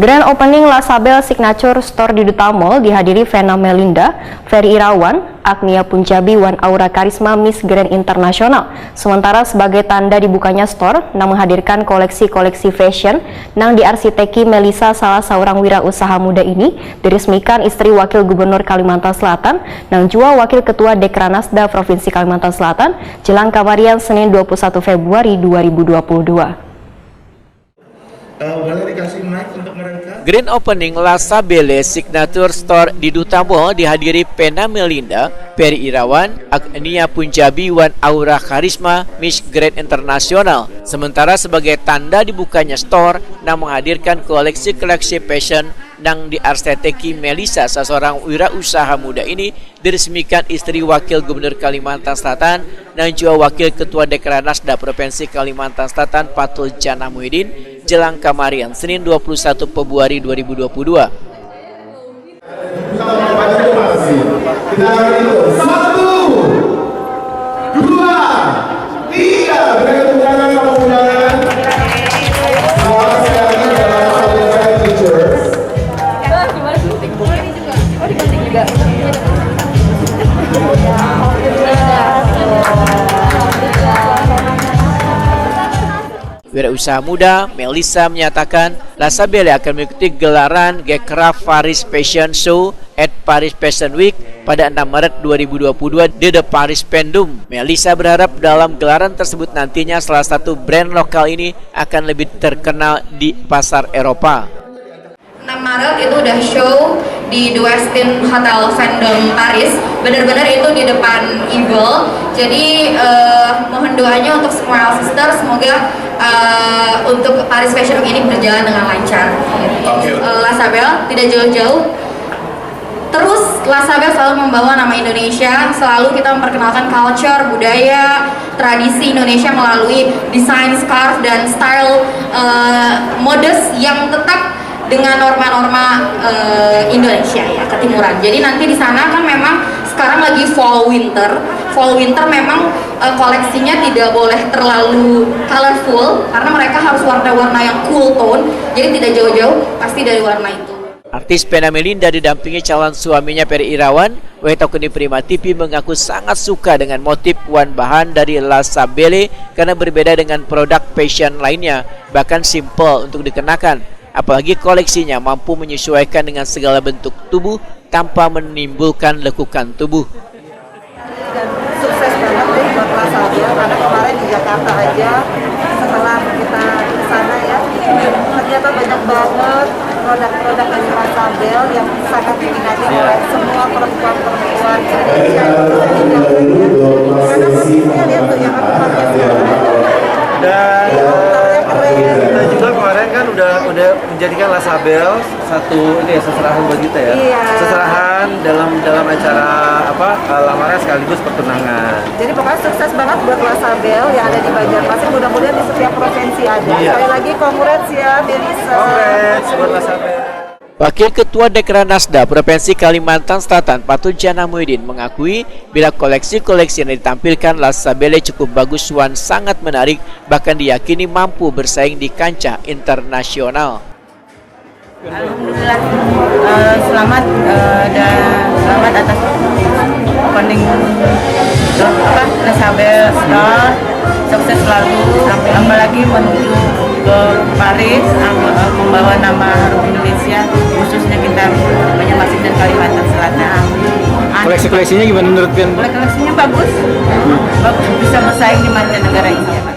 Grand Opening Lasabel Signature Store di Duta Mall dihadiri Vena Melinda, Ferry Irawan, Agnia Punjabi, Wan Aura Karisma Miss Grand Internasional. Sementara sebagai tanda dibukanya store, nang menghadirkan koleksi-koleksi fashion, nang diarsiteki Melisa salah seorang wirausaha muda ini, diresmikan istri Wakil Gubernur Kalimantan Selatan, nang jua Wakil Ketua Dekranasda Provinsi Kalimantan Selatan, jelang kamarian Senin 21 Februari 2022. Grand Opening Lasabel Signature Store di Duta Mall dihadiri Vena Melinda, Ferry Irawan, Agnia Punjabi, Wan Aura Karisma Miss Grand Internasional. Sementara sebagai tanda dibukanya store, nang menghadirkan koleksi-koleksi fashion nang diarsiteki Melisa, seorang wirausaha muda ini, diresmikan istri Wakil Gubernur Kalimantan Selatan dan juga Wakil Ketua Dekranasda Provinsi Kalimantan Selatan Fatul Jana Muhyiddin jelang kamarian Senin 21 Februari 2022. Wirausaha muda Melisa menyatakan Lasabel akan mengikuti gelaran G-Craft Paris Fashion Show at Paris Fashion Week pada 6 Maret 2022 di The Paris Pendum. Melisa berharap dalam gelaran tersebut nantinya salah satu brand lokal ini akan lebih terkenal di pasar Eropa. 6 Maret itu udah show di The Westin Hotel Vendôme Paris, benar-benar itu di depan Eagle. Jadi mohon doanya untuk semua sister, semoga untuk Paris Fashion Week ini berjalan dengan lancar. Lasabel tidak jauh-jauh, terus Lasabel selalu membawa nama Indonesia, selalu kita memperkenalkan culture, budaya, tradisi Indonesia melalui desain scarf dan style modest yang tetap dengan norma-norma Indonesia ya, ketimuran. Jadi nanti di sana kan memang sekarang lagi fall winter. Fall winter memang koleksinya tidak boleh terlalu colorful karena mereka harus warna-warna yang cool tone. Jadi tidak jauh-jauh pasti dari warna itu. Artis Vena Melinda didampingi calon suaminya Ferry Irawan, Wetokuni Prima TV mengaku sangat suka dengan motif wan bahan dari Lasabel karena berbeda dengan produk fashion lainnya, bahkan simple untuk dikenakan. Apalagi koleksinya mampu menyesuaikan dengan segala bentuk tubuh tanpa menimbulkan lekukan tubuh. Dan sukses banget deh buat Lasabel, karena kemarin di Jakarta aja setelah kita ke sana ya, ternyata banyak banget produk-produk dari Lasabel yang sangat diminati oleh semua perempuan-perempuan Indonesia. Karena posisinya lihat tuh yang aku pakai dan kita juga kemarin kan udah menjadikan Lasabel satu ini ya, seserahan buat kita ya. Iya. Seserahan dalam acara lamaran sekaligus pertunangan. Jadi pokoknya sukses banget buat Lasabel yang ada di Banjarmasin, mudah-mudahan di setiap provinsi ada. Iya. Sekali lagi congrats ya Melisa. Congrats buat Lasabel. Wakil Ketua Dekranasda Provinsi Kalimantan Selatan Fatul Jana Muhyiddin mengakui bila koleksi-koleksi yang ditampilkan Lasabel cukup bagus wan sangat menarik, bahkan diyakini mampu bersaing di kancah internasional. Alhamdulillah, selamat dan selamat atas opening Lasabel Store, sukses selalu, apalagi menuju ke Paris membawa nama Indonesia, khususnya kita Banjarmasin dan Kalimantan Selatan. Koleksi-koleksinya gimana menurut Pian? Koleksinya bagus, bagus bisa bersaing di mancanegara ini.